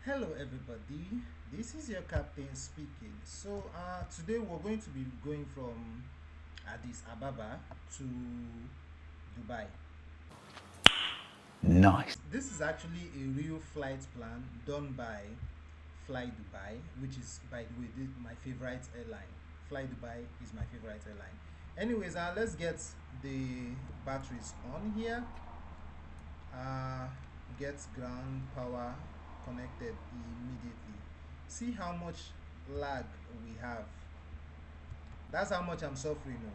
Hello everybody, this is your captain speaking. Today we're going to be going from Addis Ababa to Dubai. Nice. This is actually a real flight plan done by Fly Dubai, which is, by the way, my favorite airline. Fly Dubai is my favorite airline. Anyways, let's get the batteries on here. uh, get ground power connected immediately. See how much lag we have. That's how much I'm suffering. Oh,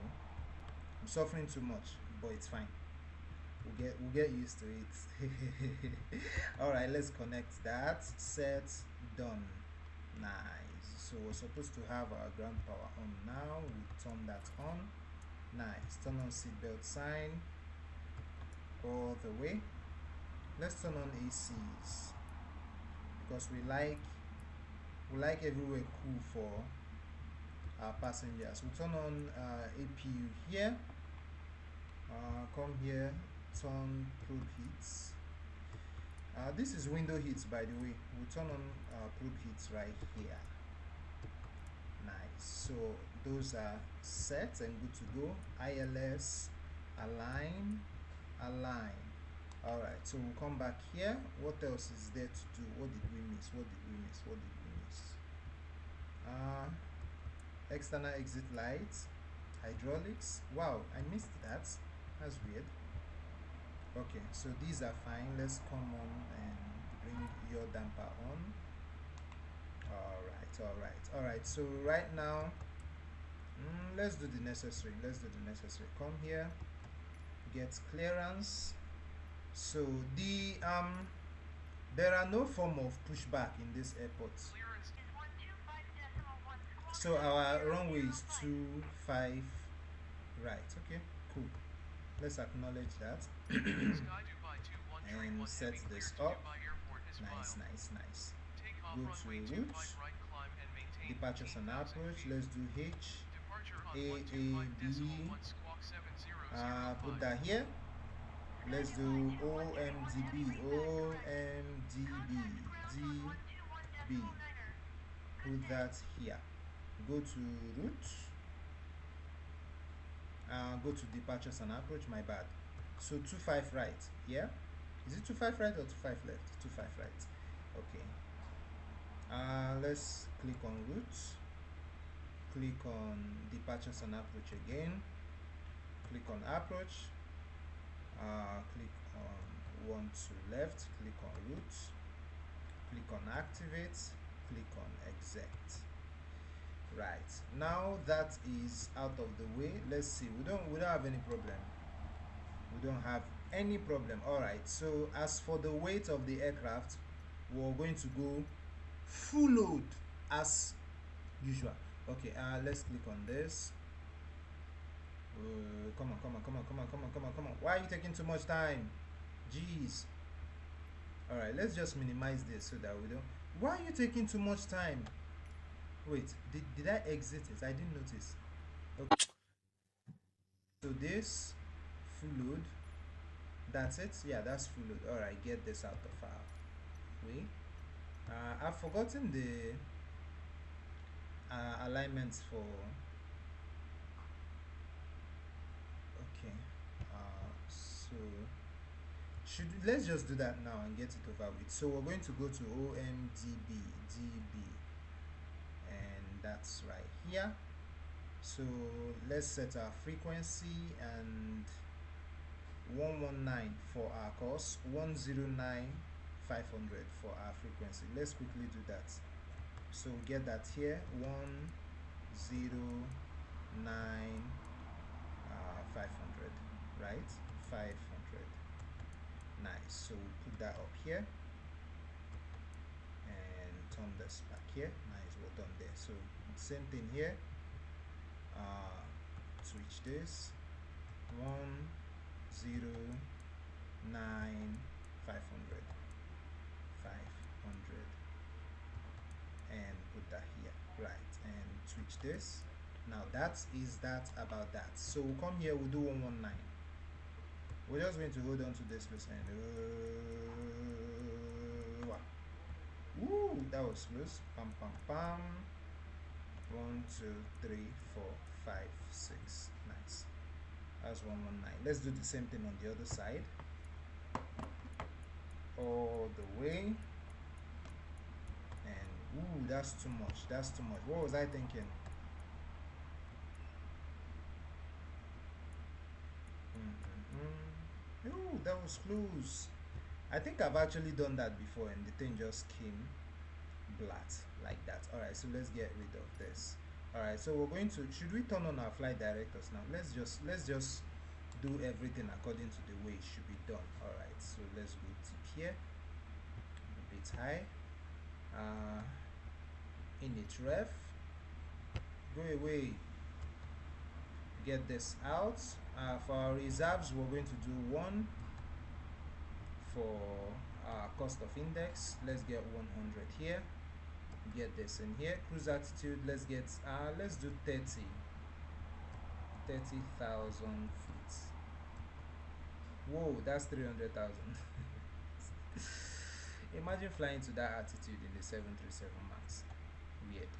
I'm suffering too much, but it's fine. We'll get used to it. All right, let's connect that. Set, done. Nice. So we're supposed to have our ground power on now. We turn that on. Nice. Turn on seatbelt sign all the way. Let's turn on ACs because we like everywhere cool for our passengers. We turn on APU here. Come here, turn probe heats. This is window heats, by the way. We turn on probe heats right here. Nice. So those are set and good to go. ILS, align, align. All right, so we'll come back here. What else is there to do? What did we miss? What did we miss? What did we miss? External exit lights, hydraulics. Wow, I missed that. That's weird. Okay, so these are fine. Let's come on and bring your damper on. All right, all right, all right. So right now, let's do the necessary. Let's do the necessary. Come here, get clearance. So there are no form of pushback in this airport. So our runway is 25 right. Okay, cool. Let's acknowledge that and set this up. Nice, nice, nice. Go to route, departures and approach. Let's do H, A, B. Put that here. Let's do OMDB, OMDB, DB. Put that here. Go to route. Go to departures and approach. My bad. So 25 right. Yeah. Is it 25 right or 25 left? 25 right. Okay. Let's click on route. Click on departures and approach again. Click on approach. Click on one to left. Click on route. Click on activate. Click on exit. Right, now that is out of the way. Let's see, we don't have any problem. We don't have any problem. All right, so as for the weight of the aircraft, we're going to go full load as usual. Okay, let's click on this. Come on, come on, come on, come on, come on, come on, come on. Why are you taking too much time? Jeez. All right, let's just minimize this so that we don't. Why are you taking too much time? Wait, did I exit it? I didn't notice. Okay, so this full load. That's it. Yeah, that's full load. All right, get this out of our way. I've forgotten the alignments for. Okay. So let's just do that now and get it over with. So we're going to go to OMDB DB, and that's right here. So let's set our frequency and 119 for our course, 109 500 for our frequency. Let's quickly do that. So get that here, 109 500, right? 500. Nice. So we'll put that up here and turn this back here. Nice, we're done there. So same thing here. Switch this, 109 500, and put that here. Right, and switch this. Now that is that about that. So we'll come here, we'll do 119. We're just going to hold on to this percent. Woo! was loose. Pam pam pam. 1 2 3 4 5 6. Nice. That's 119. Let's do the same thing on the other side. All the way. And ooh, that's too much. That's too much. What was I thinking? Ooh, that was close. I think I've actually done that before and the thing just came black like that. Alright, so let's get rid of this. Alright, so we're going to, should we turn on our flight directors now? Let's just do everything according to the way it should be done. Alright, so let's go tip here, a bit high, init ref, go away, get this out. For our reserves, we're going to do 1 for cost of index. Let's get 100 here, get this in here. Cruise altitude, let's get let's do 30,000 feet. Whoa, that's 300,000. Imagine flying to that altitude in the 737 Max. Weird.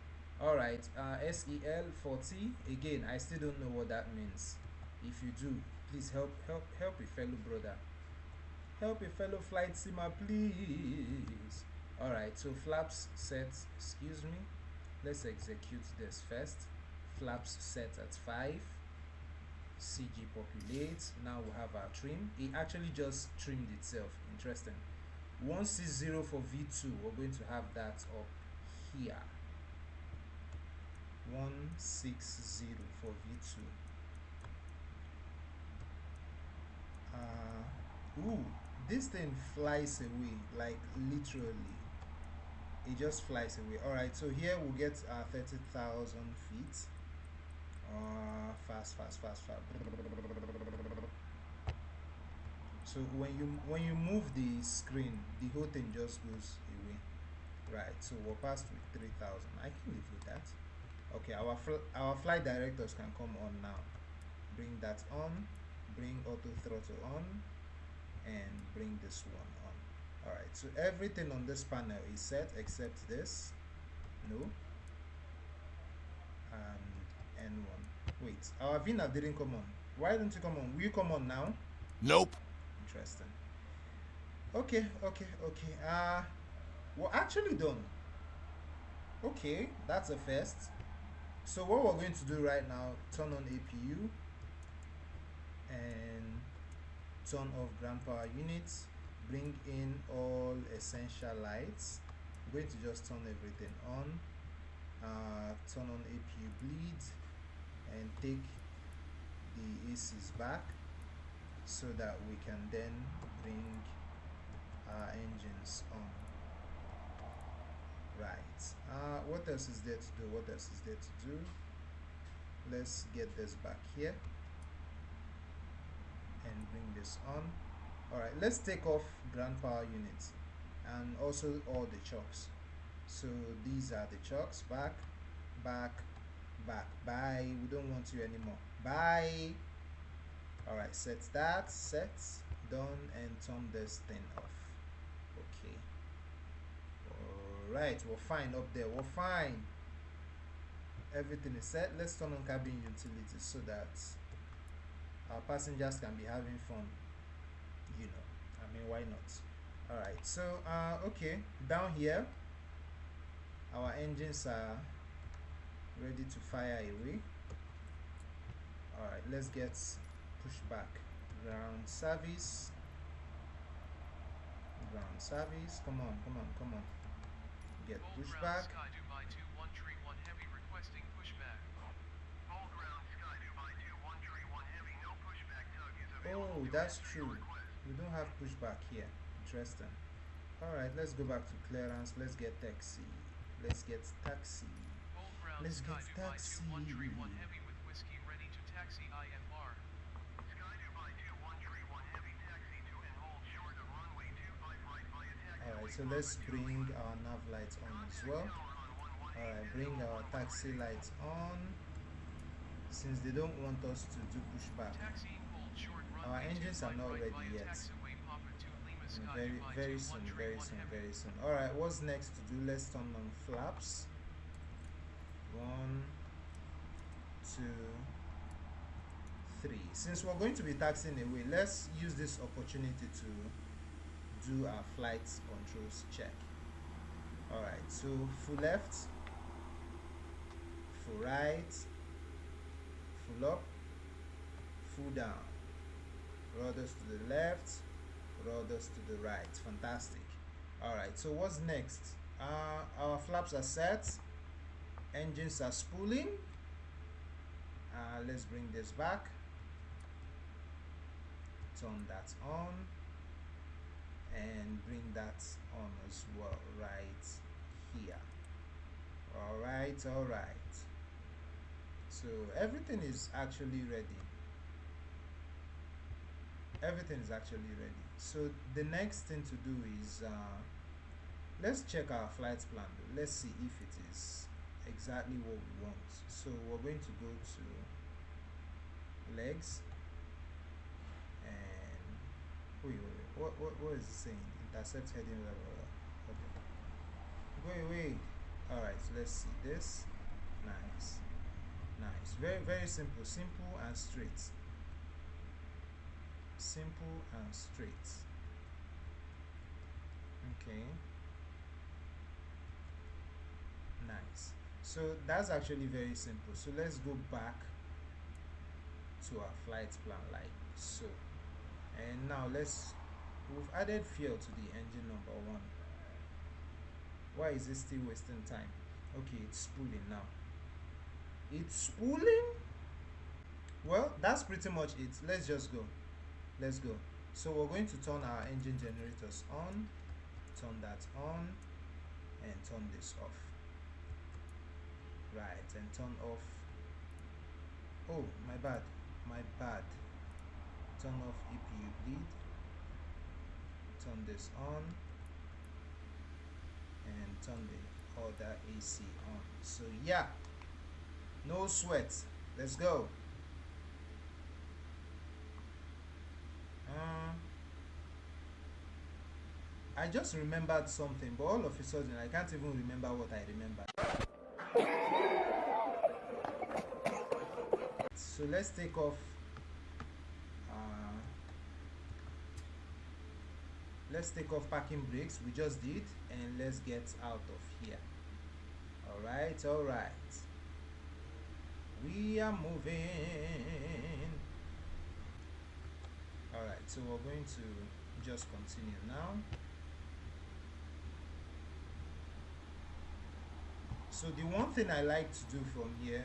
Alright, SEL 40. Again, I still don't know what that means. If you do, please help a fellow brother. Help a fellow flight simmer, please. Alright, so flaps set, excuse me. Let's execute this first. Flaps set at 5. CG populate. Now we have our trim. It actually just trimmed itself. Interesting. 160 for V2. We're going to have that up here. 160 for V2. Ooh, this thing flies away, like literally. It just flies away. Alright, so here we'll get 30,000 feet. Fast. So when you move the screen, the whole thing just goes away. Right, so we're past with 3,000. I can live with that. Okay, our flight directors can come on now. Bring that on, bring auto throttle on, and bring this one on. Alright, so everything on this panel is set except this. No. And N1. Wait, our VNAV didn't come on. Why don't you come on? Will you come on now? Nope. Interesting. Okay. We're actually done. Okay, that's a first. So what we're going to do right now, turn on APU and turn off ground power units, bring in all essential lights. I'm going to just turn everything on, turn on APU bleed and take the ACs back so that we can then bring our engines on. Right, what else is there to do? Let's get this back here and bring this on. Alright, let's take off ground power units and also all the chocks. So these are the chocks. Back. Bye. We don't want you anymore. Bye. Alright, set that, done, and turn this thing off. Okay. Alright, we're fine up there. We're fine. Everything is set. Let's turn on cabin utilities so that our passengers can be having fun. You know, I mean, why not? Alright, so okay, down here our engines are ready to fire away. Alright, let's get pushback. Ground service. Come on. Get pushback. Oh, that's true. We don't have pushback here. Interesting. Alright, let's go back to clearance. Let's get taxi. Alright, so let's bring our nav lights on as well. Alright, bring our taxi lights on. Since they don't want us to do pushback, our engines are not ready yet. very soon, very soon, very soon. All right, what's next to do? Let's turn on flaps. 1, 2, 3. Since we're going to be taxiing away, let's use this opportunity to do our flight controls check. All right, so full left, full right, full up, full down, rudders to the left, rudders to the right. Fantastic. All right, so what's next? Our flaps are set, engines are spooling. Let's bring this back, turn that on, and bring that on as well right here. All right, so everything is actually ready. So the next thing to do is let's check our flight plan. Let's see if it is exactly what we want. So we're going to go to legs and what is it saying? Intercept heading level. Okay, wait. All right, so let's see this. Nice. Very simple and straight. Okay, nice. So that's actually very simple. So let's go back to our flight plan like so, and now we've added fuel to the engine number 1. Why is it still wasting time? Okay, it's spooling now. It's spooling. Well, that's pretty much it. Let's just go. So we're going to turn our engine generators on, turn that on, and turn this off. Right, and turn off. Oh, my bad. Turn off EPU bleed, turn this on, and turn the other AC on. So yeah, no sweat. Let's go. I just remembered something, but all of a sudden I can't even remember what I remembered. So let's take off. Let's take off parking brakes. We just did, and let's get out of here. All right. We are moving. All right, so we're going to just continue now. So the one thing I like to do from here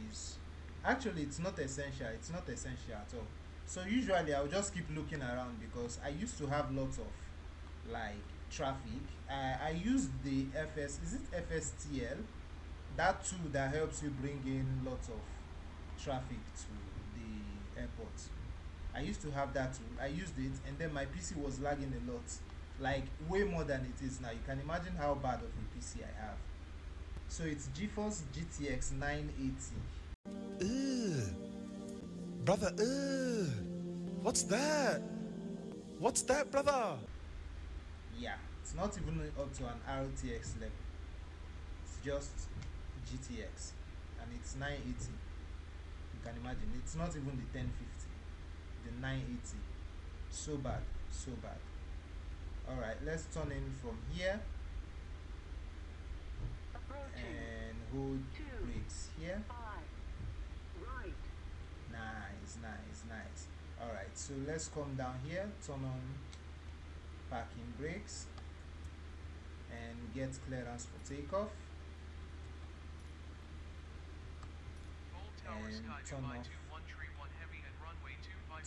is, actually it's not essential at all. So usually I'll just keep looking around because I used to have lots of like traffic. I use the FSTL, that tool that helps you bring in lots of traffic to the airport. I used to have that tool. I used it, and then my PC was lagging a lot, like way more than it is now. You can imagine how bad of a PC I have. So it's GeForce GTX 980. Brother, what's that? What's that, brother? Yeah, it's not even up to an RTX level. It's just GTX, and it's 980. You can imagine, it's not even the 1050, the 980. So bad. All right, let's turn in from here and hold brakes here. Nice. All right, so let's come down here, turn on parking brakes, and get clearance for takeoff, and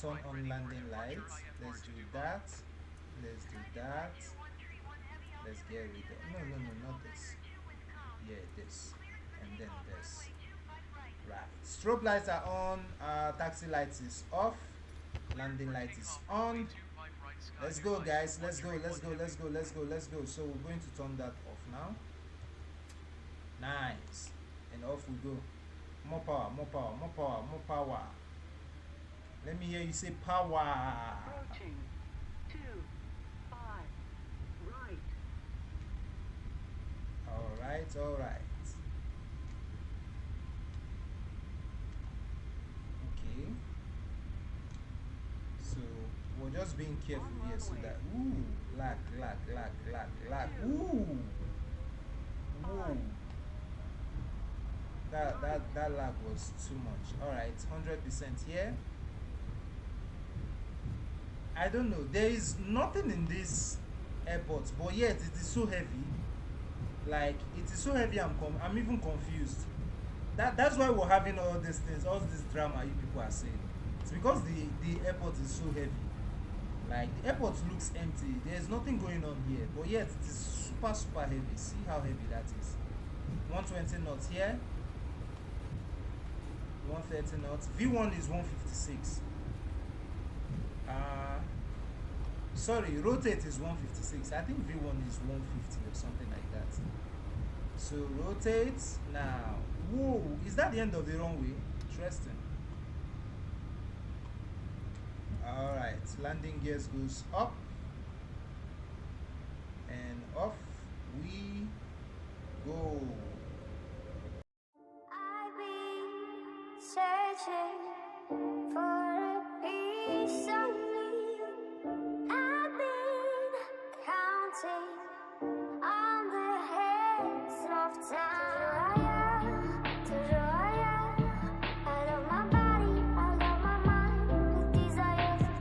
turn on landing lights. Let's do that. Let's get rid of, no, not this. Yeah, this, and then this. Right, strobe lights are on, taxi lights is off, landing light is on. Let's go, guys. Let's go. So we're going to turn that off now. Nice, and off we go. More power. Let me hear you say power. Approaching 2 all right. Okay. So we're just being careful here so that lag. Ooh. That lag was too much. All right, 100% here. I don't know. There is nothing in this airport, but yet it is so heavy. Like it is so heavy. I'm even confused. That's why we're having all these things, all this drama you people are saying. It's because the airport is so heavy. Like the airport looks empty. There's nothing going on here, but yet it is super heavy. See how heavy that is. 120 knots here. 130 knots. V1 is 156. Sorry, rotate is 156. I think V1 is 150 or something like that. So rotate now. Whoa, is that the end of the runway? Interesting. Alright, landing gears goes up and off we go. I've been searching for a piece of me. I've been counting on the heads of time. I love my body, I love my mind, with desire for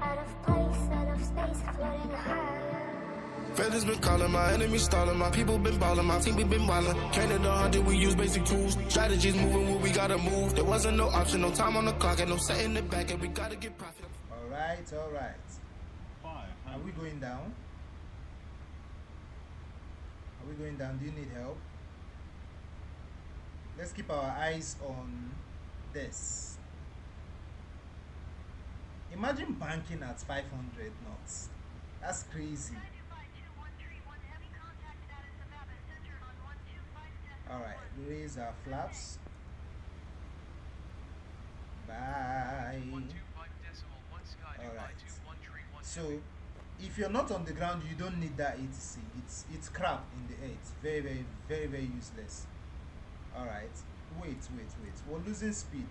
out of place, out of space, floating higher. Feathers been calling, my enemies stalling, my people been balling, my team we been wildin'. Canada 100, we use basic tools. Strategies moving where we gotta move. There wasn't no option, no time on the clock, and no setting it back, and we gotta get profit. Alright. Are we going down? Are we going down? Do you need help? Let's keep our eyes on this. Imagine banking at 500 knots. That's crazy. Alright, raise our flaps. Bye. Alright. So, if you're not on the ground, you don't need that ATC. It's crap in the air. It's very useless. Alright. Wait. We're losing speed.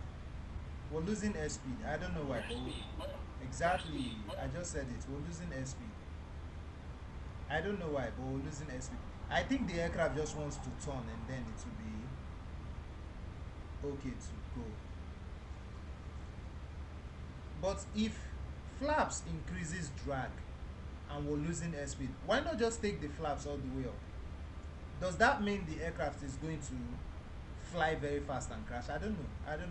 We're losing airspeed. I don't know why. Exactly. I just said it. We're losing airspeed. I don't know why, but we're losing airspeed. I think the aircraft just wants to turn and then it will be okay to go. But if flaps increases drag and we're losing airspeed, why not just take the flaps all the way up? Does that mean the aircraft is going to fly very fast and crash? I don't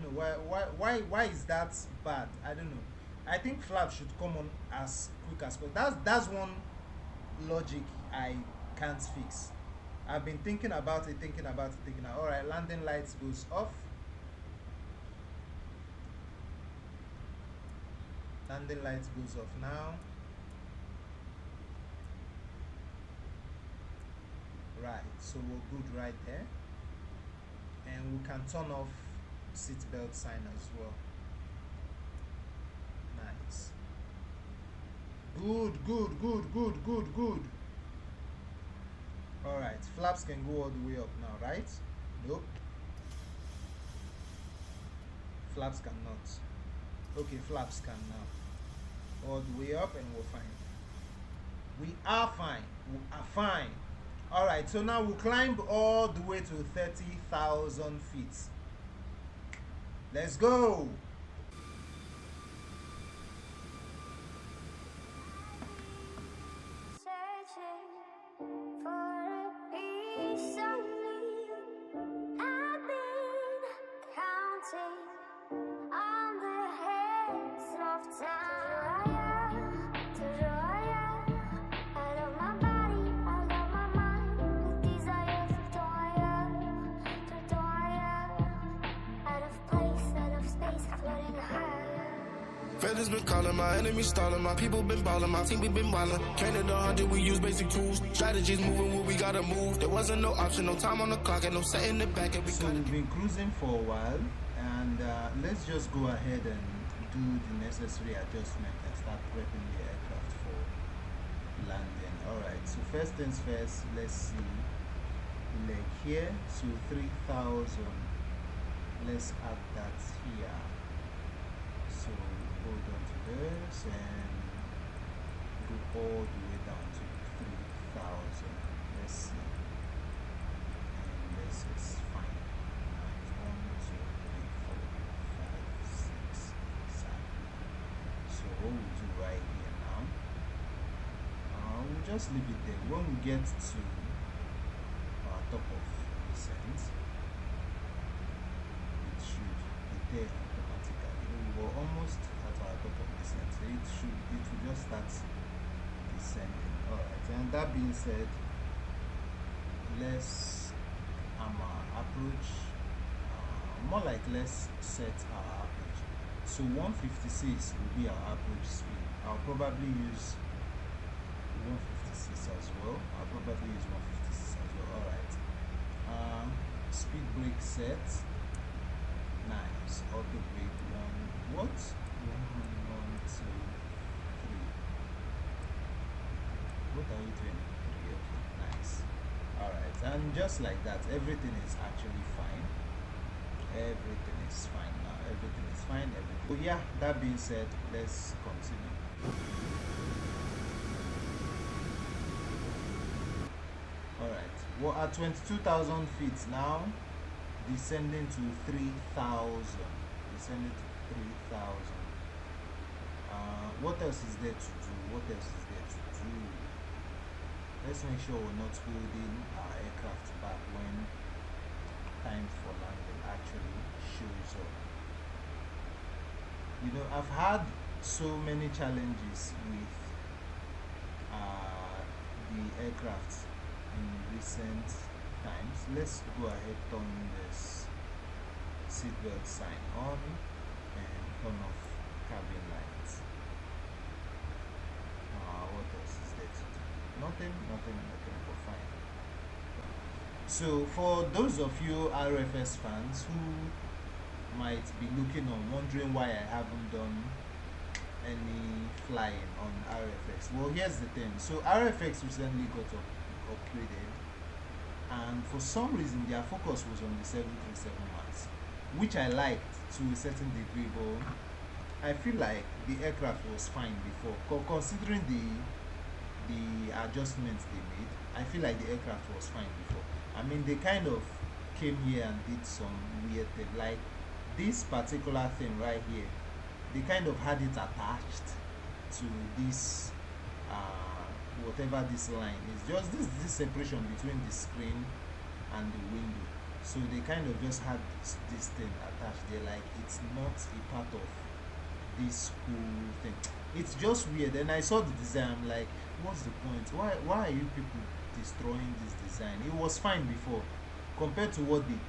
know. Why is that bad? I don't know. I think flaps should come on as quick as possible. That's one logic I can't fix. I've been thinking about it. All right, landing lights goes off. Landing lights goes off now. Right, so we're good right there. And we can turn off seatbelt sign as well. Nice. Good. Alright, flaps can go all the way up now, right? Nope. Flaps cannot. Okay, flaps can now. All the way up and we're fine. We are fine. Alright, so now we'll climb all the way to 30,000 feet. Let's go! Feathers been calling, my enemies stalling, my people been balling, my team we been wildin'. Canada 100, we use basic tools. Strategies moving where we gotta move. There wasn't no option, no time on the clock, and no setting it back, and we So we've been cruising for a while, and let's just go ahead and do the necessary adjustment and start prepping the aircraft for landing. Alright, so first things first, let's see leg here, so 3,000. Let's add that here. So hold on to this and go all the way down to 3,000. Let's see. And this is fine. And 1, 2, 3, 4, 5, 6, 7. So what we'll do right here now, we'll just leave it there. When we get to top of the sense, it should be there automatically. We were almost at our top of the sense, so it will just start descending. Alright, and that being said, let's approach, more like let's set our approach. So 156 will be our approach speed. I'll probably use 156 as well. Alright. Speed brake set. Nice. Auto brake 1. What? 1, 2, 3. What are you doing? 3. Okay. Nice. Alright. And just like that, everything is actually fine. Everything is fine now. Everything is fine. Oh yeah. That being said, let's continue. Alright, we're at 22,000 feet now, descending to 3,000. Descending to 3,000. What else is there to do? Let's make sure we're not holding our aircraft back when time for landing actually shows up. You know, I've had so many challenges with the aircraft in recent times. Let's go ahead, turn this seatbelt sign on and turn off cabin lights. What else is there to do? Nothing, we're fine. So for those of you RFS fans who might be looking on wondering why I haven't done any flying on RFX, well, here's the thing. So RFX recently got upgraded, and for some reason their focus was on the 737 MAX, which I liked to a certain degree, but I feel like the aircraft was fine before. Considering the adjustments they made, I feel like the aircraft was fine before. I mean, they kind of came here and did some weird thing, like this particular thing right here. They kind of had it attached to this whatever this line is, just this separation between the screen and the window. So they kind of just had this thing attached there, like it's not a part of this whole thing. It's just weird. And I saw the design, I'm like, what's the point? Why are you people destroying this design? It was fine before. Compared to what they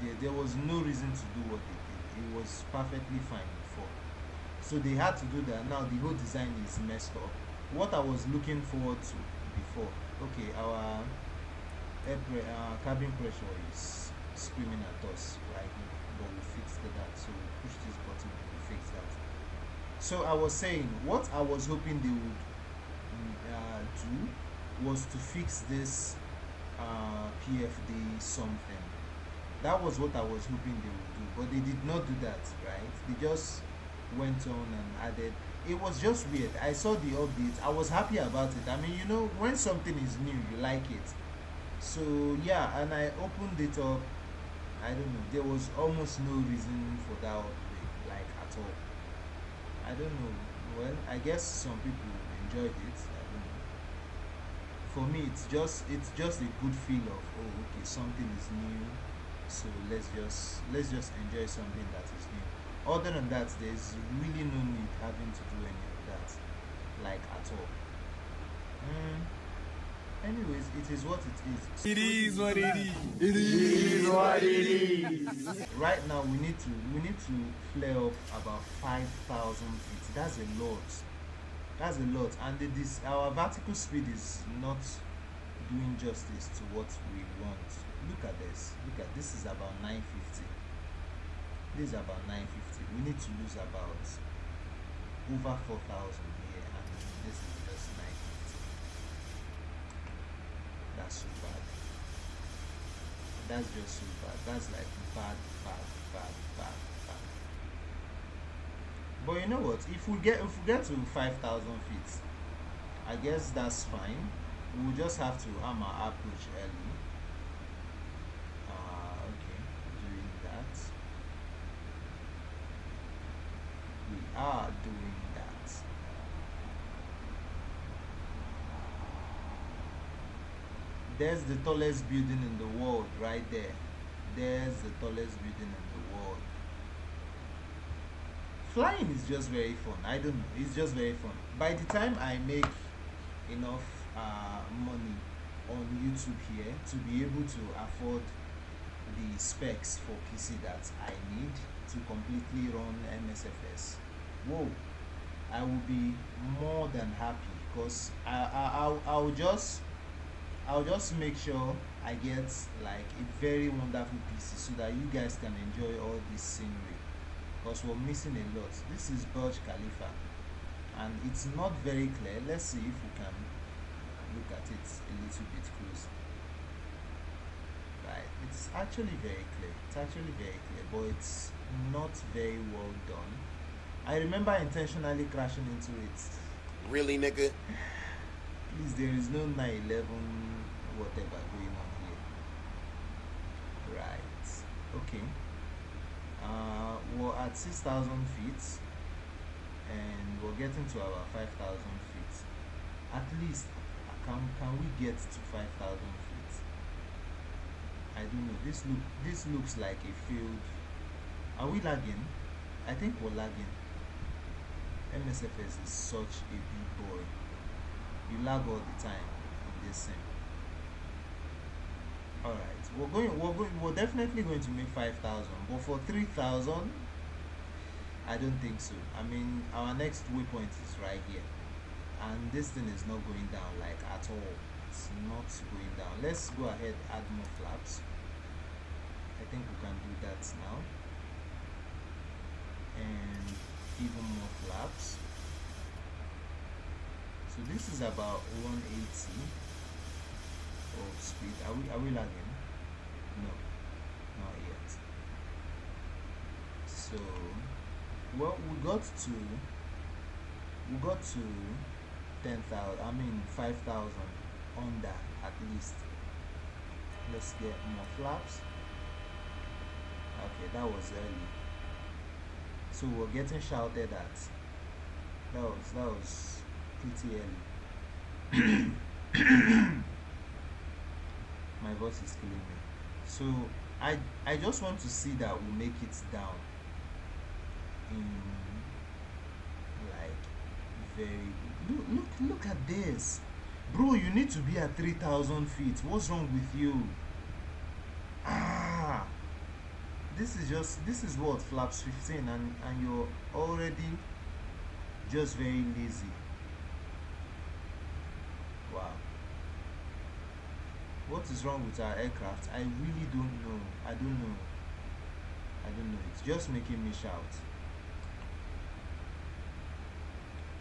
did, there was no reason to do what they did. It was perfectly fine before. So they had to do that. Now the whole design is messed up. What I was looking forward to before, okay, our cabin pressure is screaming at us right now, but we fixed that. So we push this button and we fix that. So I was saying, what I was hoping they would do was to fix this PFD something. That was what I was hoping they would do, but they did not do that, right? They just went on and added. It was just weird. I saw the update. I was happy about it. I mean, you know, when something is new, you like it. So yeah, and I opened it up. I don't know. There was almost no reason for that update, like at all. I don't know. Well, I guess some people enjoyed it. I don't know. For me, it's just a good feel of, oh, okay, something is new. So let's just enjoy something that is new. Other than that, there's really no need having to do any of that, like at all. Anyways, it is what it is. It is what it is. It is what it is. Right now, we need to flare up about 5,000 feet. That's a lot. And our vertical speed is not doing justice to what we want. Look at this. This is about 950. This is about 950. We need to lose about over 4,000 here, and this is just 950. That's so bad. That's just so bad. That's like bad, bad, bad, bad, bad. But you know what? If we get to 5,000 feet, I guess that's fine. We'll just have to arm our approach early. Okay, doing that. We are doing that. There's the tallest building in the world right there. There's the tallest building in the world. Flying is just very fun. I don't know. It's just very fun. By the time I make enough money on YouTube here to be able to afford the specs for PC that I need to completely run MSFS, whoa, I will be more than happy because I'll just make sure I get like a very wonderful PC so that you guys can enjoy all this scenery because we're missing a lot. This is Burj Khalifa and it's not very clear. Let's see if we can look at it a little bit closer. Right, it's actually very clear. It's actually very clear, but it's not very well done. I remember intentionally crashing into it. Really, nigga? Please, there is no 911 whatever going on here. Right. Okay. We're at 6,000 feet and we're getting to our 5,000 feet. At least, can we get to 5,000 feet? I don't know. This looks like a field. Are we lagging? I think we're lagging. MSFS is such a big boy. You lag all the time in this sim. Alright, we're definitely going to make 5,000, but for 3,000, I don't think so. I mean, our next waypoint is right here, and this thing is not going down like at all. It's not going down. Let's go ahead, add more flaps. I think we can do that now, and even more flaps. So this is about 180 of speed. Are we lagging? No, not yet. So well, we got to 10,000. I mean 5,000 under at least. Let's get more flaps. Okay, that was early. So we're getting shouted at. That was pretty early. My voice is killing me. So I just want to see that we make it down in like very look at this, bro. You need to be at 3,000 feet. What's wrong with you? This is what flaps 15 and you're already just very lazy. Wow. What is wrong with our aircraft? I really don't know. I don't know. It's just making me shout.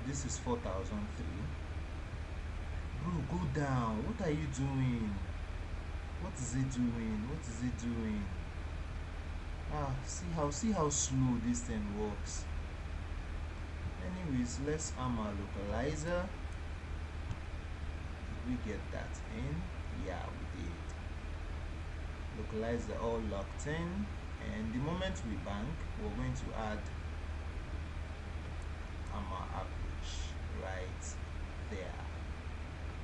This is 4,003. Bro, go down. What are you doing? What is it doing? See how slow this thing works. Anyways, let's arm our localizer. Did we get that in? Yeah, we did. Localizer all locked in, and the moment we bank, we're going to add armor approach right there.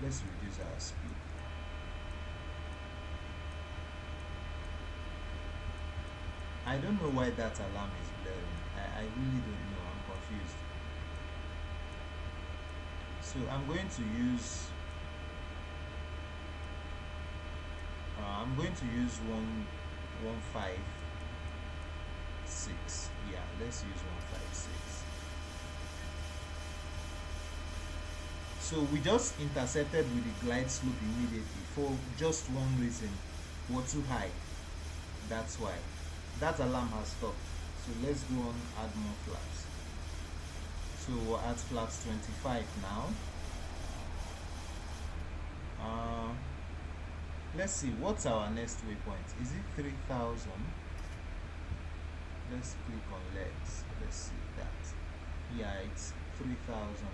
Let's reduce our speed. I don't know why that alarm is blaring. I really don't know. I'm confused. So I'm going to use 156. Yeah, let's use 156. So we just intercepted with the glide slope immediately for just one reason. We're too high. That's why. That alarm has stopped. So let's go on, add more flaps. So we're at flaps 25 now. let's see, what's our next waypoint? Is it 3000? Let's click on legs. Let's see that. Yeah, it's 3000.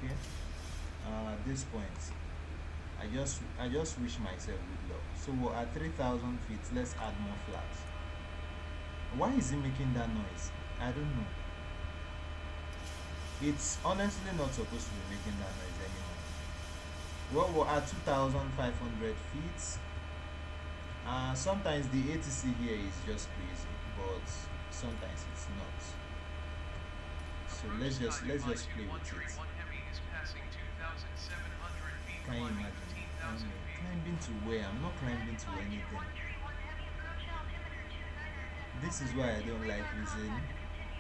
Okay. At this point, I just wish myself good luck. So we're at 3000 feet. Let's add more flags. Why is it making that noise? I don't know. It's honestly not supposed to be making that noise anymore. Well, we're at 2500 feet. Sometimes the ATC here is just crazy, but sometimes it's not. So let's just play with it. Can you imagine? Climbing to where? I'm not climbing to anything. This is why I don't like using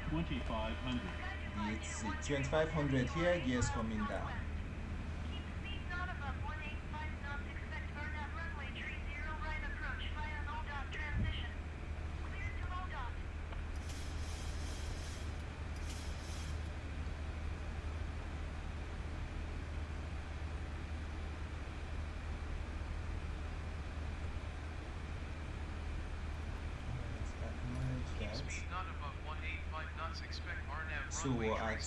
2500. the ATC. 2500 here, gears coming down. So we're at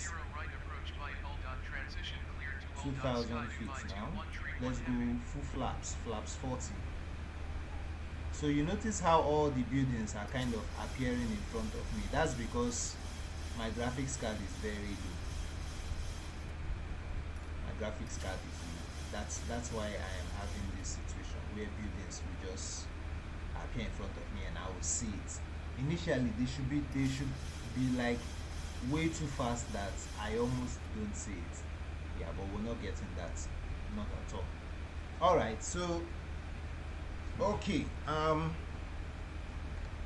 2000 feet now. Let's go full flaps, flaps 40. So you notice how all the buildings are kind of appearing in front of me. That's because my graphics card is very low. My graphics card is low. That's why I am having this situation where buildings will just appear in front of me and I will see it. Initially they should be like way too fast that I almost don't see it. Yeah, but we're not getting that, not at all. All right, so okay,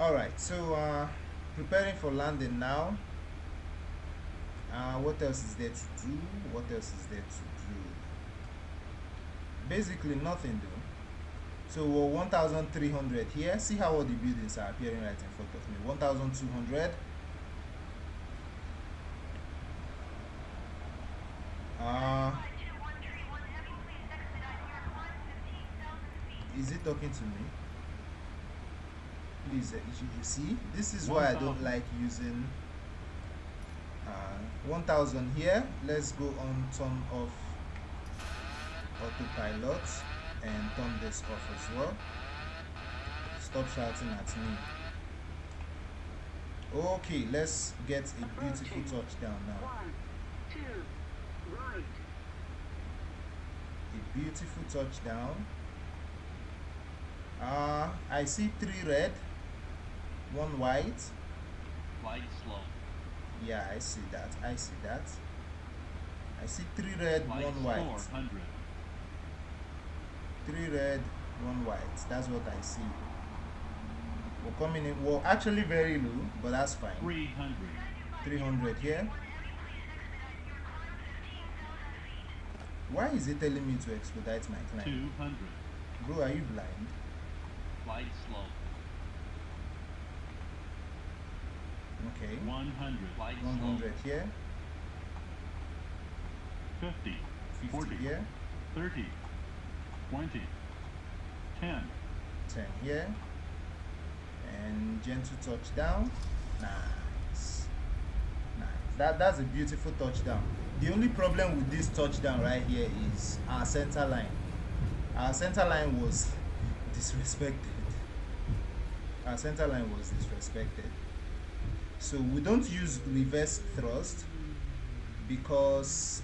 all right, so preparing for landing now. What else is there to do? What else is there to do? Basically nothing though. So we're 1300 here. See how all the buildings are appearing right in front of me. 1200. Is it talking to me? Please, you see, this is why I don't like using 1000 here. Let's go on turn off autopilot and turn this off as well. Stop shouting at me. Okay, let's get a beautiful touchdown now. 1, 2, right. A beautiful touchdown. I see 3 red, 1 white. Light slow. Yeah, I see that. I see that. I see 3 red, Light 1 white. 400. 3 red, 1 white. That's what I see. We're coming in. We're actually very low, but that's fine. 300. 300 here. Why is it telling me to expedite my climb? 200. Bro, are you blind? Light slow. Okay. 100. Light 100 here. slow. 50. 50 40. here. 30. 20. 10. 10 here. And gentle touchdown. Nice. Nice. That's a beautiful touchdown. The only problem with this touchdown right here is our center line. Our center line was disrespected. Our center line was disrespected. So we don't use reverse thrust because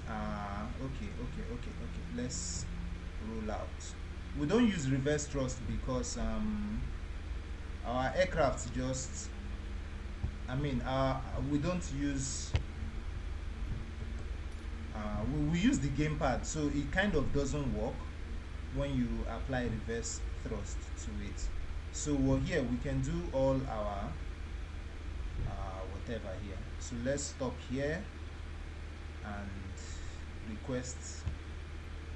okay. Let's roll out. We don't use reverse thrust because our aircraft just we don't use we use the gamepad, so it kind of doesn't work when you apply reverse thrust to it. So here we can do all our whatever here. So let's stop here and request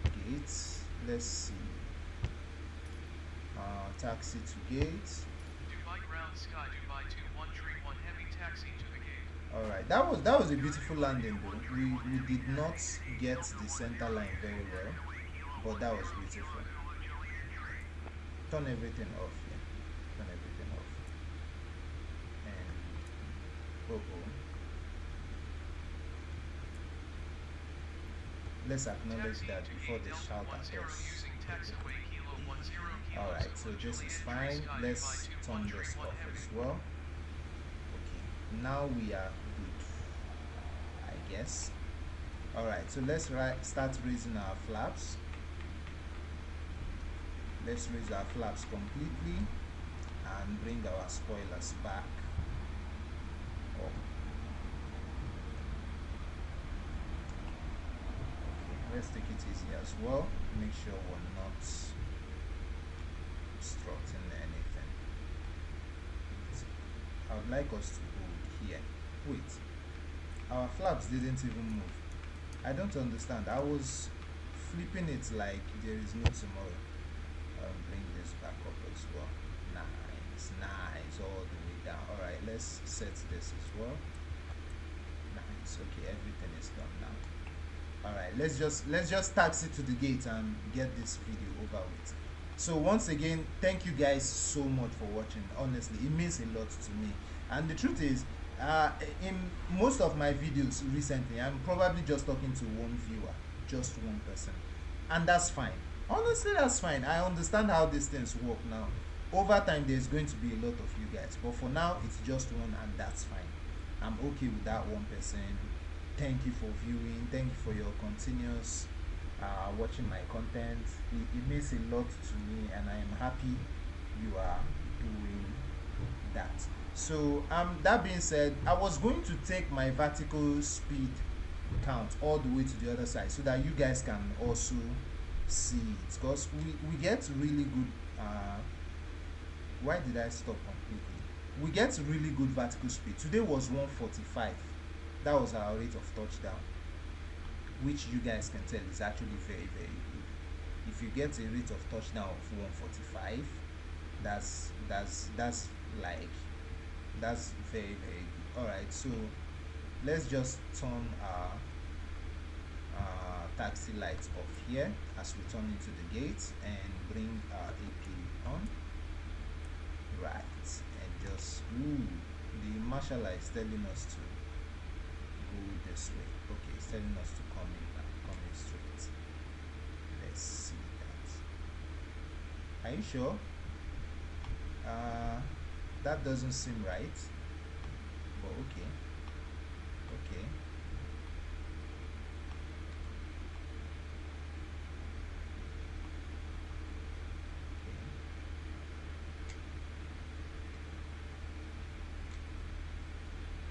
gates. Let's see, taxi to gate. Dubai ground sky, Dubai 2131 heavy taxi to the gate. All right, that was a beautiful landing though. We did not get the center line very well, but that was beautiful. turn everything off here. Turn everything off. And let's acknowledge that before they shout at us. Alright, so this is fine. Let's turn this off as well. Okay, now we are good, I guess. Alright, so let's start raising our flaps. Let's raise our flaps completely and bring our spoilers back up. Okay, let's take it easy as well. Make sure we're not obstructing anything. I would like us to hold here. Wait, our flaps didn't even move. I don't understand. I was flipping it like there is no tomorrow. Bring this back up as well. Nice, all the way down. Alright, let's set this as well. Nice. Okay, everything is done now. Alright, let's just taxi to the gate and get this video over with. So once again, thank you guys so much for watching. Honestly, it means a lot to me. And the truth is, in most of my videos recently, I'm probably just talking to one viewer, just one person, and that's fine. Honestly, that's fine. I understand how these things work now. Over time, there's going to be a lot of you guys, but for now, it's just one, and that's fine. I'm okay with that one person. Thank you for viewing. Thank you for your continuous watching my content. It means a lot to me, and I am happy you are doing that. So that being said, I was going to take my vertical speed count all the way to the other side so that you guys can also see it, because we get really good why did I stop completely? We get really good vertical speed. Today was 145. That was our rate of touchdown, which you guys can tell is actually very, very good. If you get a rate of touchdown of 145, that's very, very good. Alright, so let's just turn our taxi lights off here as we turn into the gate and bring our AP on. Right, and just the marshal light is telling us to go this way. Okay, it's telling us to come in straight. Let's see that. Are you sure? That doesn't seem right, but okay.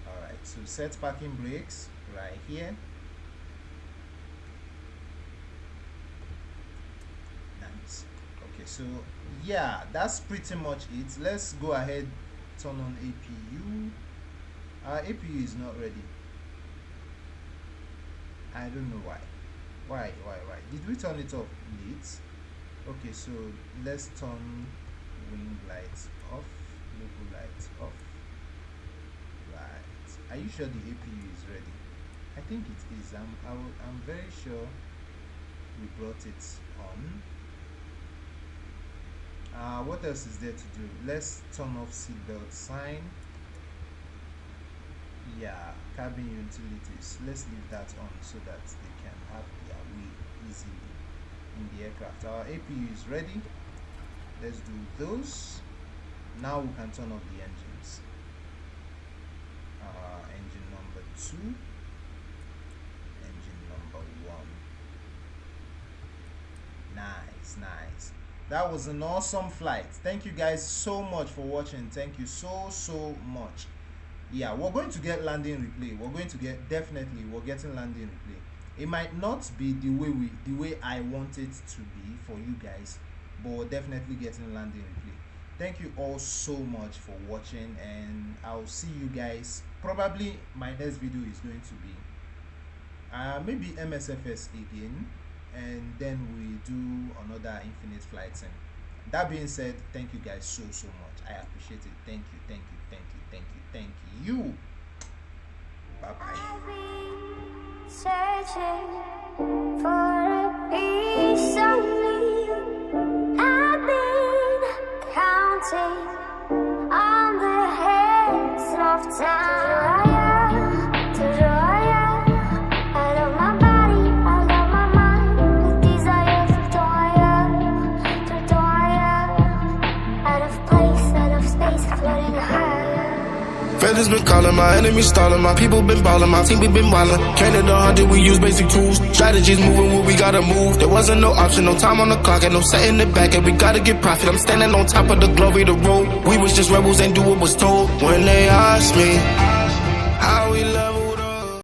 Alright, so set parking brakes right here. Nice. Okay, so yeah, that's pretty much it. Let's go ahead, turn on APU. Our APU is not ready. I don't know why. Why? Did we turn it off late? Okay, so let's turn wing lights off, logo lights off. Right. Are you sure the APU is ready? I think it is. I'm very sure we brought it on. What else is there to do? Let's turn off seatbelt sign. Yeah, cabin utilities. Let's leave that on so that they can have their way easily in the aircraft. Our APU is ready. Let's do those. Now we can turn off the engines. Engine number 2, engine number 1. Nice. That was an awesome flight. Thank you guys so much for watching. Thank you so much. Yeah, we're going to get landing replay. We're getting landing replay. It might not be the way I want it to be for you guys, but we're definitely getting landing replay. Thank you all so much for watching, and I'll see you guys. Probably my next video is going to be maybe MSFS again, and then we do another infinite flight sim. That being said, thank you guys so much. I appreciate it. Thank you. Bye bye. I've been searching for a piece of me. I've been Feathers been calling, my enemies stalling, my people been balling, my team we been wildin'. Canada 100, we use basic tools. Strategies moving where we gotta move. There wasn't no option, no time on the clock, and no setting it back, and we gotta get profit. I'm standing on top of the glory, the road. We was just rebels, ain't do what was told. When they asked me how we love